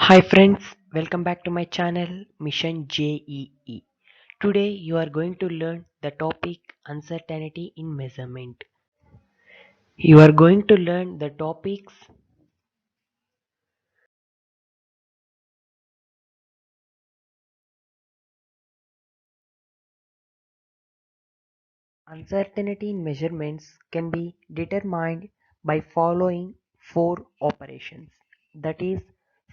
Hi friends, welcome back to my channel Mission JEE. Today you are going to learn the topic uncertainty in measurement. You are going to learn the topics uncertainty in measurements can be determined by following four operations, that is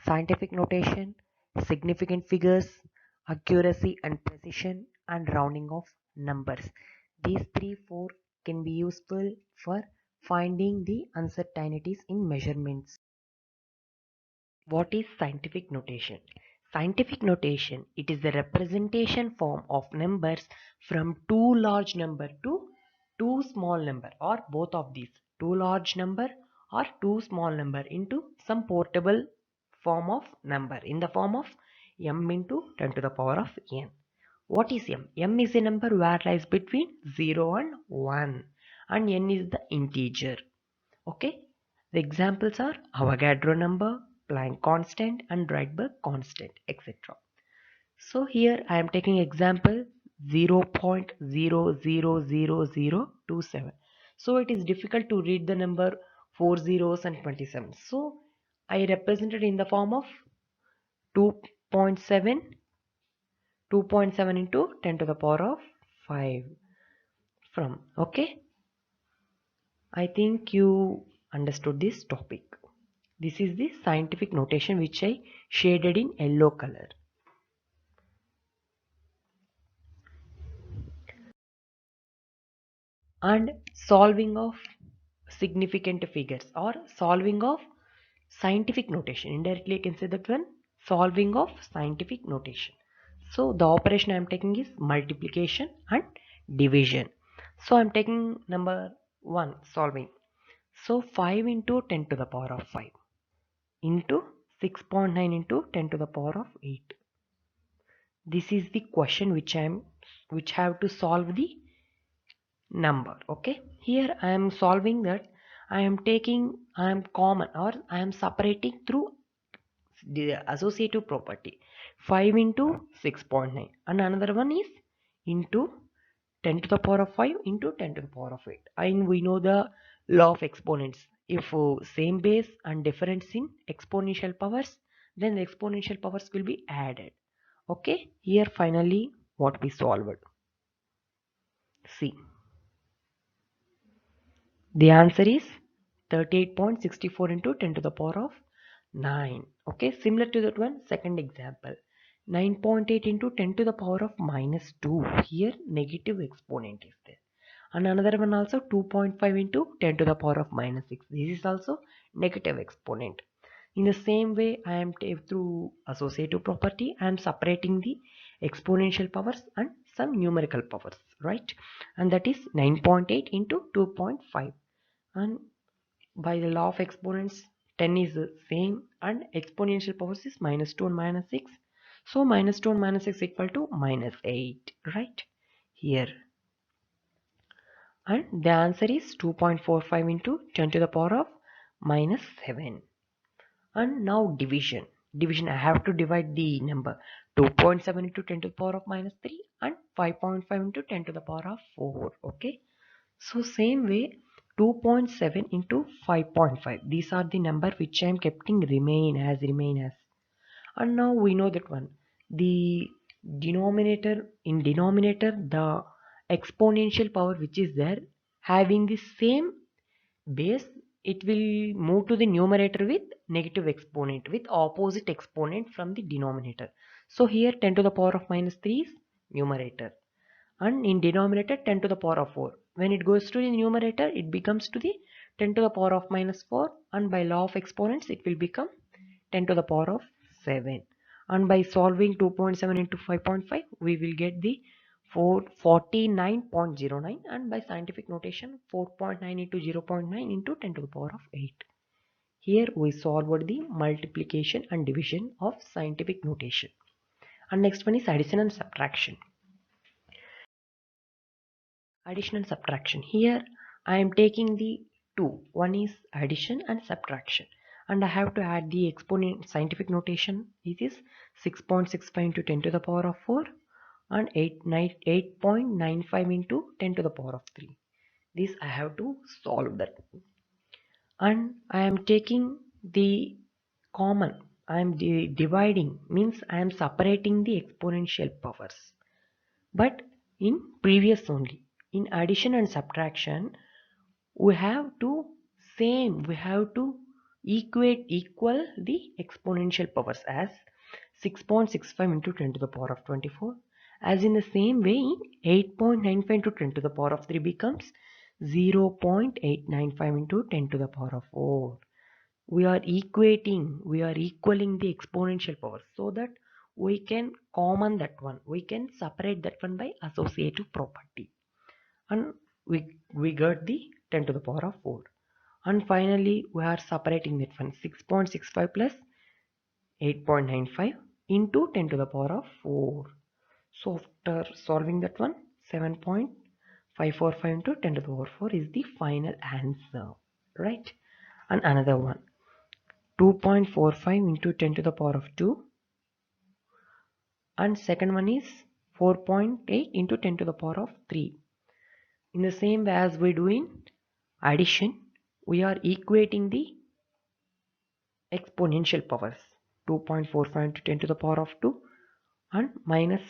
scientific notation, significant figures, accuracy and precision, and rounding of numbers. These four can be useful for finding the uncertainties in measurements. What is scientific notation? Scientific notation, it is the representation form of numbers from too large number to too small number, or both of these, too large number or too small number, into some portable form of number in the form of m into 10 to the power of n. What is m? M is a number where lies between 0 and 1, and n is the integer. Okay, the examples are Avogadro number, Planck constant, and Rydberg constant, etc. So here I am taking example 0.000027. So it is difficult to read the number 4 zeros and 27. So I represented in the form of 2.7 2.7 into 10 to the power of 5 from. Okay, I think you understood this topic. This is the scientific notation which I shaded in yellow color. And solving of significant figures, or solving of scientific notation. Indirectly I can say that one, solving of scientific notation. So the operation I am taking is multiplication and division. So I am taking number 1, solving. So 5 into 10 to the power of 5 into 6.9 into 10 to the power of 8. This is the question which have to solve the number. Okay, here I am solving that. I am common, or I am separating through the associative property. 5 into 6.9, and another one is into 10 to the power of 5 into 10 to the power of 8. And we know the law of exponents. If same base and difference in exponential powers, then the exponential powers will be added. Okay, here finally what we solved. See, the answer is 38.64 into 10 to the power of 9. Okay, similar to that one, second example. 9.8 into 10 to the power of minus 2. Here negative exponent is there. And another one also 2.5 into 10 to the power of minus 6. This is also negative exponent. In the same way, I am through associative property, I am separating the exponential powers and some numerical powers, right? And that is 9.8 into 2.5. And by the law of exponents, 10 is the same, and exponential powers is minus 2 and minus 6. So minus 2 and minus 6 equal to minus 8, right? Here. And the answer is 2.45 into 10 to the power of minus 7. And now division. Division, I have to divide the number 2.7 into 10 to the power of minus 3 and 5.5 into 10 to the power of 4. Okay. So same way, 2.7 into 5.5. These are the number which I am keeping remain as. And now we know that one. The denominator, the exponential power which is there, having the same base, it will move to the numerator with negative exponent, with opposite exponent from the denominator. So here 10 to the power of minus 3 is numerator, and in denominator 10 to the power of 4. When it goes to the numerator, it becomes to the 10 to the power of minus 4, and by law of exponents it will become 10 to the power of 7. And by solving 2.7 into 5.5, we will get the 49.09, and by scientific notation 4.9 into 0.9 into 10 to the power of 8. Here we solved the multiplication and division of scientific notation. And next one is addition and subtraction. Addition and subtraction. Here I am taking the two. One is addition and subtraction. and I have to add the exponent scientific notation. It is 6.65 into 10 to the power of 4 and 8.95 into 10 to the power of 3. This I have to solve that, and I am taking the common. I am dividing, means I am separating the exponential powers, but in previous only. In addition and subtraction, we have to equal the exponential powers as 6.65 into 10 to the power of 24. As in the same way, 8.95 into 10 to the power of 3 becomes 0.895 into 10 to the power of 4. We are equaling the exponential powers, so that we can common that one, we can separate that one by associative property, and we got the 10 to the power of 4. And finally we are separating that one, 6.65 plus 8.95 into 10 to the power of 4. So after solving that one, 7.545 into 10 to the power 4 is the final answer, right? And another one, 2.45 into 10 to the power of 2, and second one is 4.8 into 10 to the power of 3. In the same way as we do in addition, we are equating the exponential powers, 2.45 into 10 to the power of 2 and minus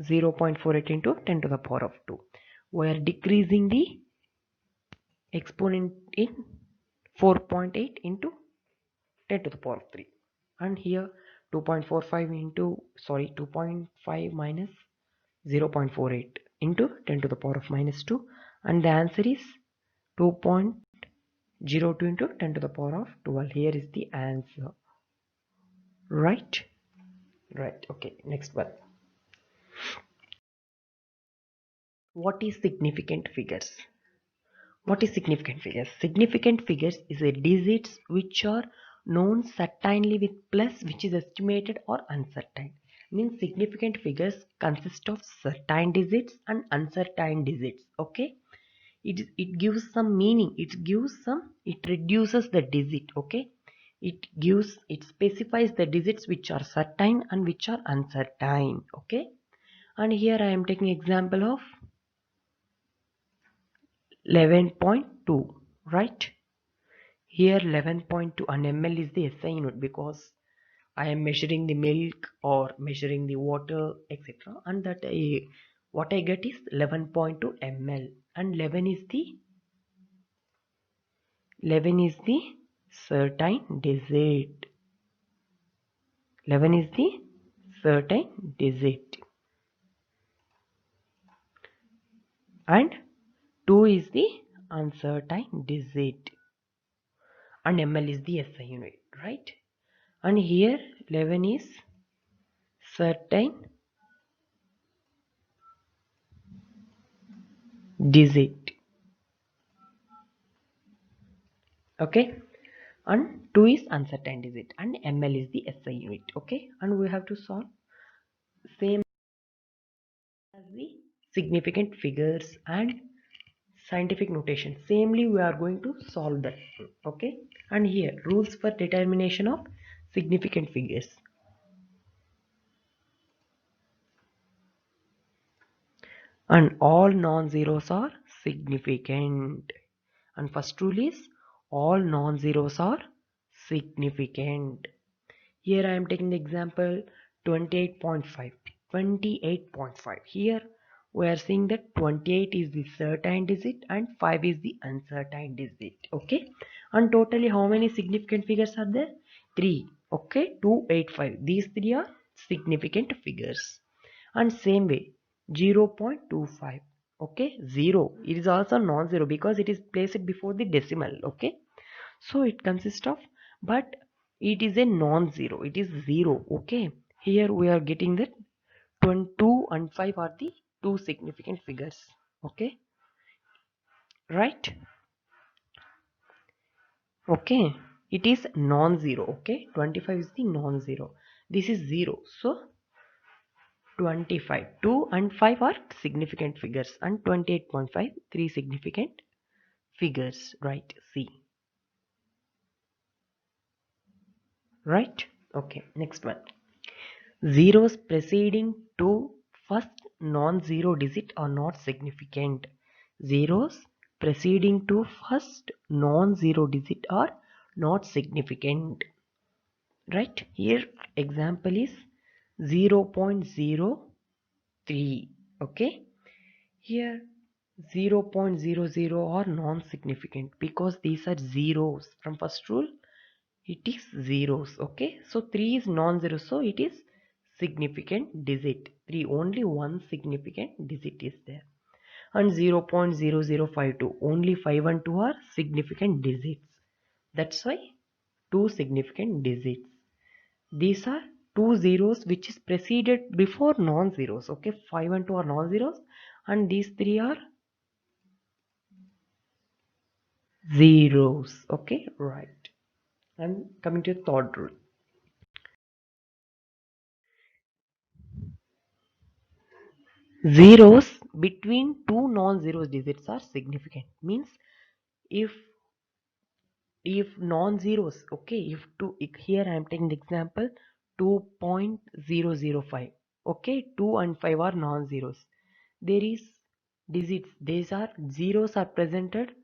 0.48 into 10 to the power of 2. We are decreasing the exponent in 4.8 into 10 to the power of 3, and here 2.5 minus 0.48 into 10 to the power of minus 2, and the answer is 2.02 into 10 to the power of 12. Here is the answer, right? Okay, next one. What is significant figures? What is significant figures? Significant figures is a digits which are known certainly with plus, which is estimated or uncertain. Means significant figures consist of certain digits and uncertain digits. Okay, it gives some meaning, it reduces the digit. Okay, it specifies the digits which are certain and which are uncertain. Okay, and here I am taking example of 11.2, right? Here 11.2, and ml is the SI unit, because I am measuring the milk or measuring the water, etc. And that what I get is 11.2 ml, and 11 is the certain digit. 11 is the certain digit, and 2 is the uncertain digit, and ml is the SI unit, right? And here 11 is certain digit. Okay, and 2 is uncertain digit, and ml is the SI unit. Okay, and we have to solve same as the significant figures and scientific notation. Samely we are going to solve that. Okay, and here rules for determination of significant figures. And all non-zeros are significant. And first rule is all non-zeros are significant. Here I am taking the example 28.5. 28.5. Here we are seeing that 28 is the certain digit and 5 is the uncertain digit. Okay, and totally how many significant figures are there? 3. Okay, 285. These 3 are significant figures. And same way 0.25. Okay, 0, it is also non-zero because it is placed before the decimal. Okay, so it consists of, but it is a non-zero, it is 0. Okay, here we are getting that 22 and 5 are the two significant figures. Okay, right? Okay, it is non-zero. Okay, 25 is the non-zero, this is 0, so 25, 2 and 5 are significant figures, and 28.5, 3 significant figures, right? C. right? Okay, next one. Zeros preceding to first non-zero digit are not significant. Zeros preceding to first non-zero digit are not significant. Right? Here example is 0.03. Okay? Here 0.00 are non-significant because these are zeros. From first rule, it is zeros. Okay? So 3 is non-zero, so it is significant digit. 3, only one significant digit is there. And 0.0052, only 5 and 2 are significant digits. That's why 2 significant digits. These are two zeros which is preceded before non-zeros. Okay, 5 and 2 are non-zeros, and these three are zeros. Okay, right. And coming to the third rule. Zeros between two non-zero digits are significant. Means if non-zeros, okay, here I am taking the example 2.005. Okay, 2 and 5 are non-zeros. There is digits, these are zeros are presented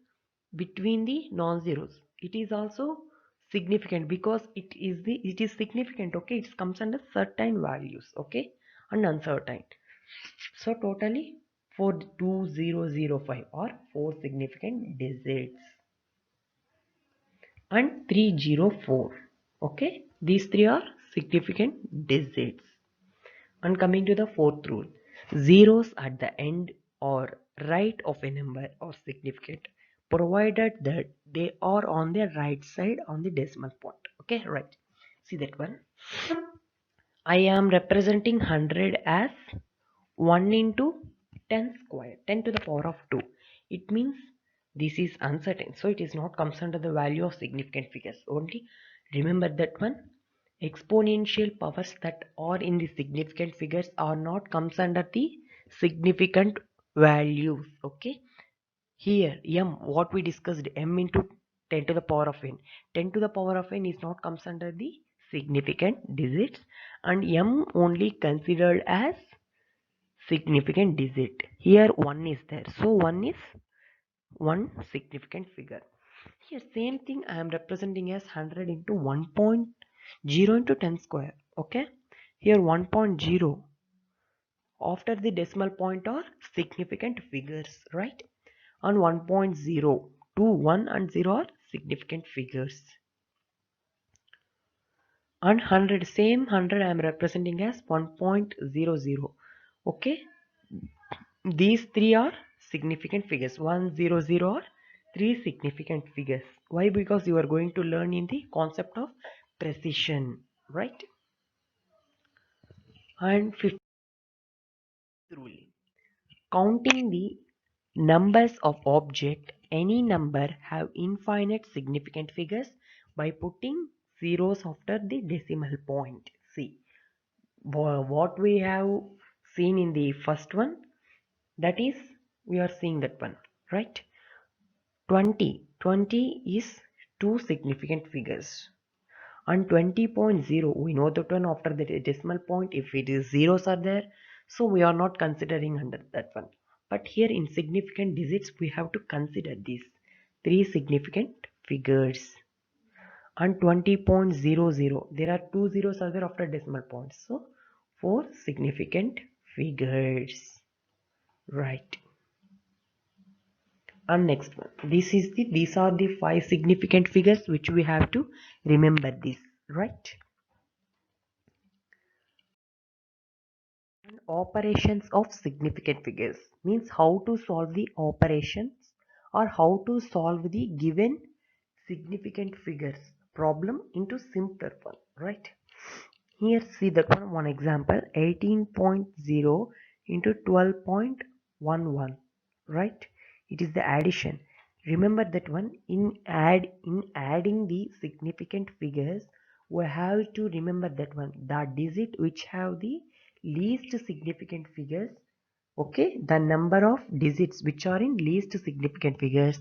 between the non-zeros. It is also significant because it is significant. Okay, it comes under certain values, okay, and uncertain. So totally 42005 are 4 significant digits and 304. Okay, these three are significant digits. And coming to the fourth rule, zeros at the end or right of a number are significant provided that they are on the right side on the decimal point. Okay, right. See that one. I am representing 100 as 1 into 10 square, 10 to the power of 2. It means this is uncertain, so it is not comes under the value of significant figures. Only remember that one. Exponential powers that are in the significant figures are not comes under the significant values. Okay, here m, what we discussed, m into 10 to the power of n. 10 to the power of n is not comes under the significant digits, and m only considered as significant digit. Here 1 is there, so 1 is one significant figure. Here same thing I am representing as 100 into 1.0 into 10 square. Okay, here 1.0 after the decimal point are significant figures, right? And 1.0, 2, 1 and 0 are significant figures. And 100, same 100 I am representing as 1.00. Okay, these three are significant figures. 100 are three significant figures. Why? Because you are going to learn in the concept of precision, right? And fifth rule, counting the numbers of object, any number have infinite significant figures by putting zeros after the decimal point. See, what we have seen in the first one, that is we are seeing that one, right? 20 is two significant figures, and 20.0, we know that one after the decimal point if it is zeros are there, so we are not considering under that one. But here in significant digits we have to consider these three significant figures. And 20.00, there are two zeros are there after decimal points, so four significant figures, right? And next one, these are the five significant figures which we have to remember this, right? And operations of significant figures means how to solve the operations or how to solve the given significant figures problem into simpler one, right? Here see that one example, 18.0 into 12.11, right? It is the addition. Remember that one, in adding the significant figures we have to remember that one, the digit which have the least significant figures. Okay, the number of digits which are in least significant figures,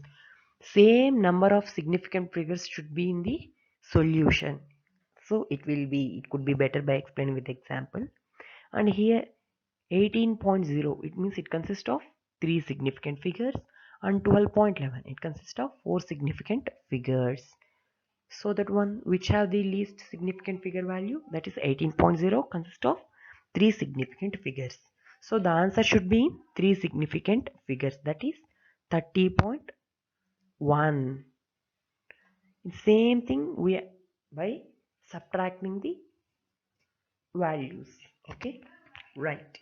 same number of significant figures should be in the solution. So it could be better by explaining with example. And here 18.0, it means it consists of 3 significant figures, and 12.11, it consists of 4 significant figures. So that one which have the least significant figure value, that is 18.0, consists of 3 significant figures. So the answer should be 3 significant figures, that is 30.1. Same thing we by subtracting the values. Okay, right.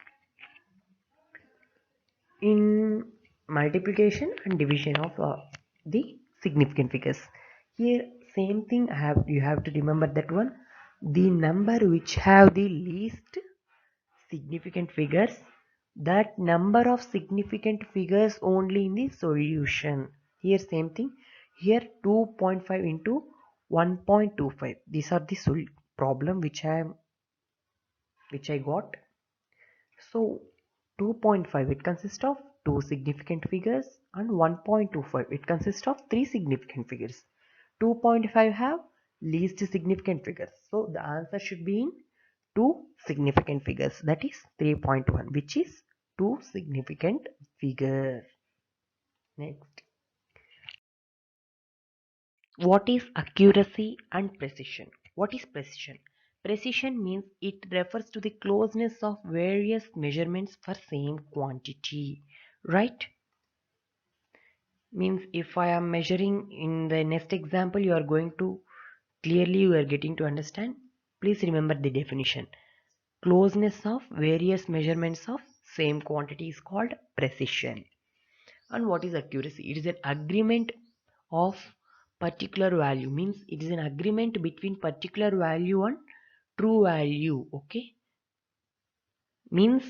In multiplication and division of the significant figures, here same thing you have to remember that one, the number which have the least significant figures, that number of significant figures only in the solution. Here same thing, here 2.5 into 1.25, these are the problem which I got. So 2.5, it consists of 2 significant figures, and 1.25, it consists of 3 significant figures. 2.5 have least significant figures. So the answer should be in 2 significant figures, that is 3.1, which is 2 significant figure. Next. What is accuracy and precision? What is precision? Precision means it refers to the closeness of various measurements for same quantity, right? Means if I am measuring in the next example, you are going to clearly you are getting to understand. Please remember the definition. Closeness of various measurements of same quantity is called precision. And what is accuracy? It is an agreement of particular value, means it is an agreement between particular value and true value. Okay, means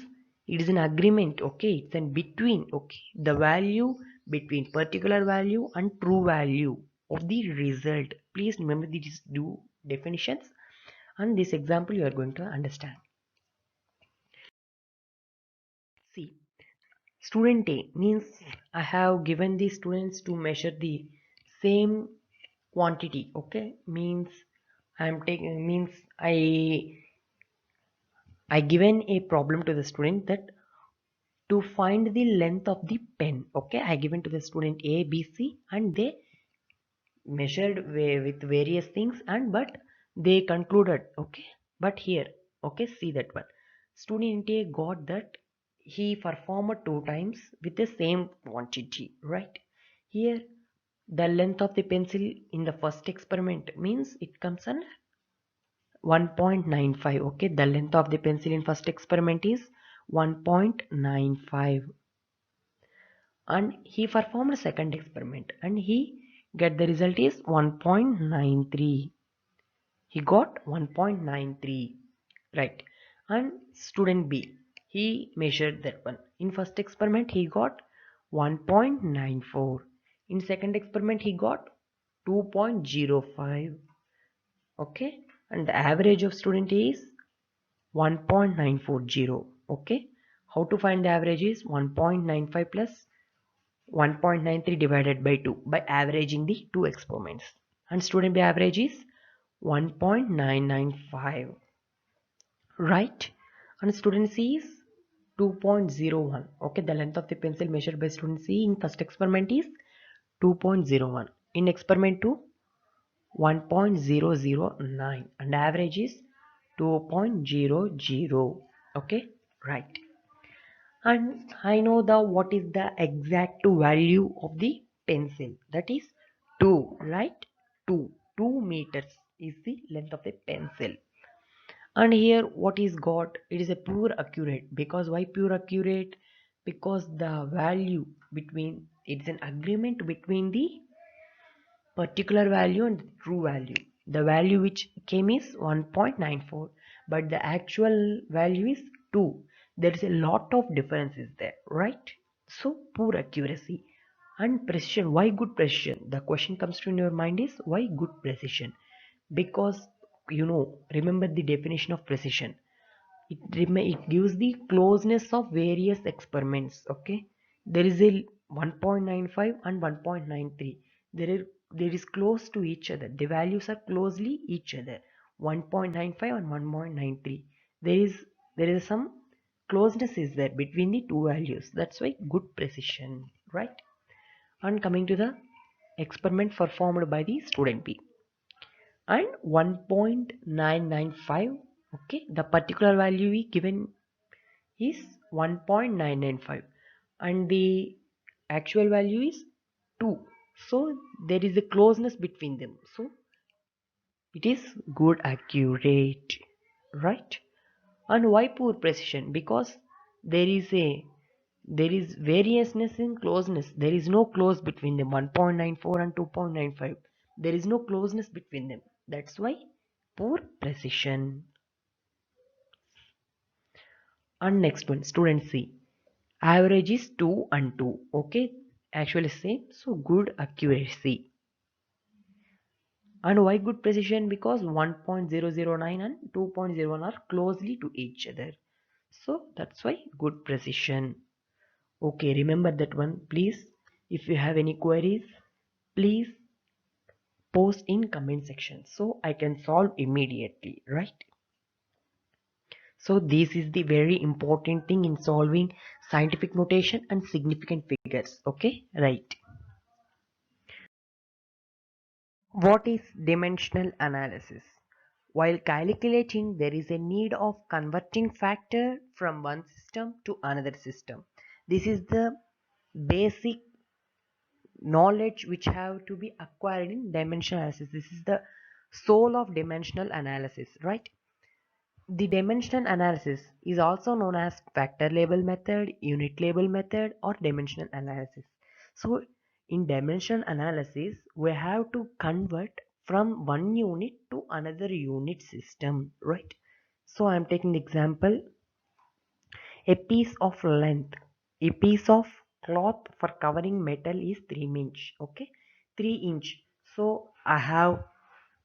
it is an agreement. Okay, it's in between. Okay, the value between particular value and true value of the result. Please remember these two definitions, and this example you are going to understand. See, student A means I have given the students to measure the same quantity. Okay, means I am taking, means I given a problem to the student that to find the length of the pen. Okay, I given to the student A, B, C, and they measured with various things, and but they concluded. Okay, but here, okay, see that one. Student A got that he performed 2 times with the same quantity, right? Here the length of the pencil in the first experiment means it comes on 1.95. Okay, the length of the pencil in first experiment is 1.95, and he performed second experiment and he get the result is 1.93. He got 1.93, right? And student B, he measured that one. In first experiment he got 1.94. In second experiment he got 2.05. Okay, and the average of student is 1.940. Okay, how to find the average is 1.95 plus 1.93 divided by 2 by averaging the two experiments, and student B average is 1.995, right? And student C is 2.01. Okay, the length of the pencil measured by student C in first experiment is 2.01. In experiment 2, 1.009, and average is 2.00. Okay, right. And I know the what is the exact value of the pencil, that is 2, right? 2 meters is the length of the pencil. And here what is got, it is a pure accurate. Because why pure accurate? Because the value between, it's an agreement between the particular value and true value. The value which came is 1.94, but the actual value is 2. There is a lot of differences there, right? So poor accuracy and precision. Why good precision? The question comes to in your mind is why good precision? Because remember the definition of precision. It gives the closeness of various experiments. Okay, there is a 1.95 and 1.93. There is close to each other. The values are closely each other. 1.95 and 1.93. There is some closeness is there between the two values. That's why good precision, right? And coming to the experiment performed by the student B, and 1.995, okay, the particular value we given is 1.995 and the actual value is 2, so there is a closeness between them, so it is good accurate, right? And why poor precision? Because there is a there is variousness in closeness. There is no close between them, 1.94 and 2.95. There is no closeness between them. That's why poor precision. And next one, student C. Average is 2 and 2. Okay, actually same. So good accuracy. And why good precision? Because 1.009 and 2.01 are closely to each other. So that's why good precision. Okay, remember that one. Please, if you have any queries, please post in comment section so I can solve immediately, right? So this is the very important thing in solving scientific notation and significant figures. Okay, right. What is dimensional analysis? While calculating, there is a need of converting factor from one system to another system. This is the basic knowledge which have to be acquired in dimensional analysis. This is the soul of dimensional analysis, right? The dimensional analysis is also known as factor label method, unit label method, or dimensional analysis. So in dimensional analysis, we have to convert from one unit to another unit system, right? So I am taking the example, a piece of length, a piece of cloth for covering metal is 3 inch, okay, 3 inch. So I have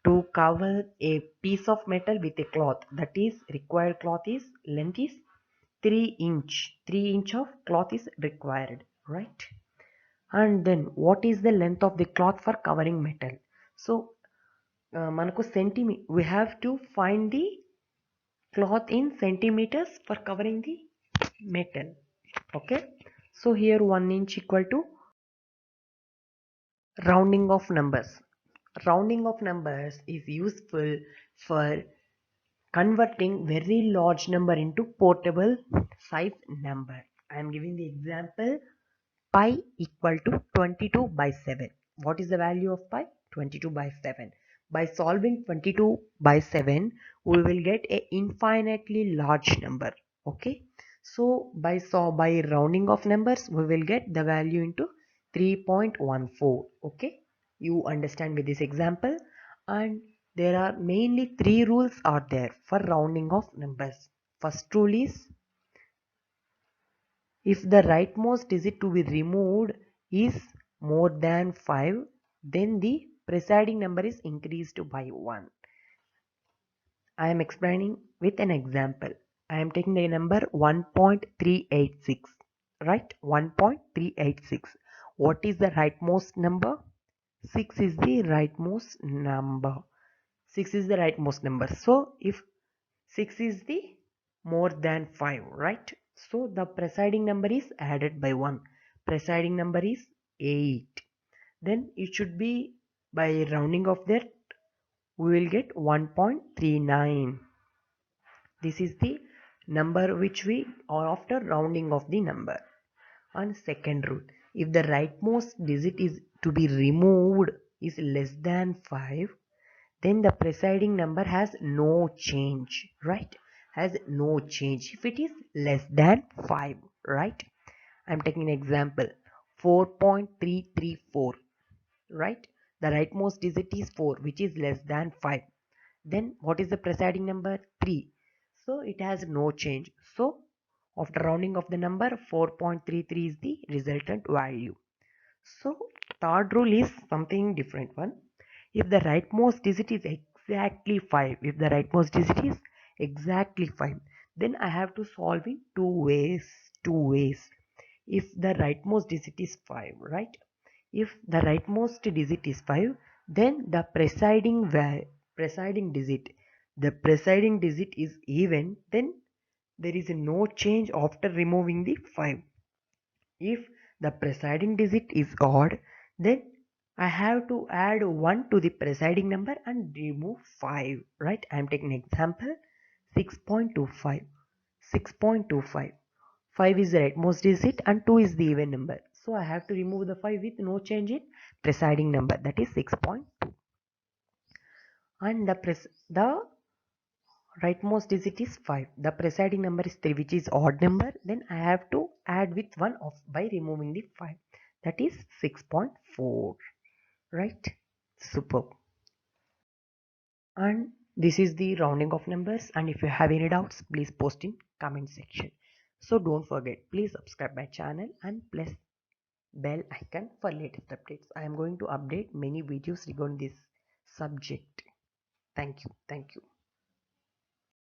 to cover a piece of metal with a cloth, that is required cloth is length is 3 inch, 3 inch of cloth is required, right? And then what is the length of the cloth for covering metal? So మనకు we have to find the cloth in centimeters for covering the metal, okay? So here 1 inch equal to rounding of numbers. Rounding of numbers is useful for converting very large number into portable size number. I am giving the example, pi equal to 22 by 7. What is the value of pi? 22 by 7. By solving 22 by 7, we will get a infinitely large number. Okay. So by rounding of numbers, we will get the value into 3.14. Okay. You understand with this example, and there are mainly three rules are there for rounding of numbers. First rule is, if the rightmost digit to be removed is more than 5, then the preceding number is increased by 1. I am explaining with an example. I am taking the number 1.386, right? 1.386. What is the rightmost number? 6 is the rightmost number. 6 is the rightmost number. So if 6 is the more than 5, right? So the preceding number is added by 1. Preceding number is 8. Then it should be, by rounding of that, we will get 1.39. This is the number which we are after rounding of the number. And second rule, if the rightmost digit is to be removed is less than 5, then the preceding number has no change, right? Has no change if it is less than 5, right? I'm taking an example, 4.334, right? The rightmost digit is 4, which is less than 5. Then what is the preceding number? 3. So it has no change. So after rounding of the number, 4.33 is the resultant value. So third rule is something different one. If the rightmost digit is exactly 5, if the rightmost digit is exactly 5, then I have to solve in two ways. If the rightmost digit is 5, right? If the rightmost digit is 5, then the preceding digit the preceding digit is even, then there is no change after removing the 5. If the preceding digit is odd, then I have to add 1 to the preceding number and remove 5, right? I am taking example 6.25. 6.25. 5 is the rightmost digit and 2 is the even number. So I have to remove the 5 with no change in preceding number, that is 6.2. And the rightmost digit is 5. The preceding number is 3, which is odd number. Then I have to add with 1 of by removing the 5. That is 6.4. Right? Superb. And this is the rounding of numbers. And if you have any doubts, please post in comment section. So don't forget, please subscribe my channel and press bell icon for latest updates. I am going to update many videos regarding this subject. Thank you. Thank you.